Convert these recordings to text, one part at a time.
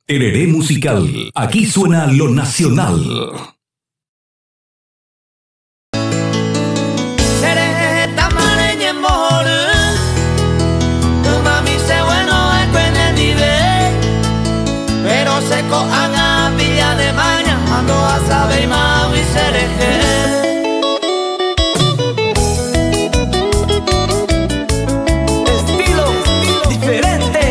Tereré musical. Aquí suena lo nacional. Seco anga villa de maña ando a saber más y cereje. Estilo diferente.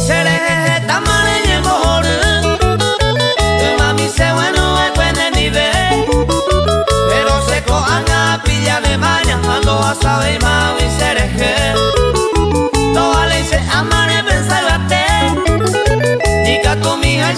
Cereje tamaño mejor. Mami se bueno. De maña ando a saber más y cereje. No vale se amar y pensar bate. Ni que tu mija y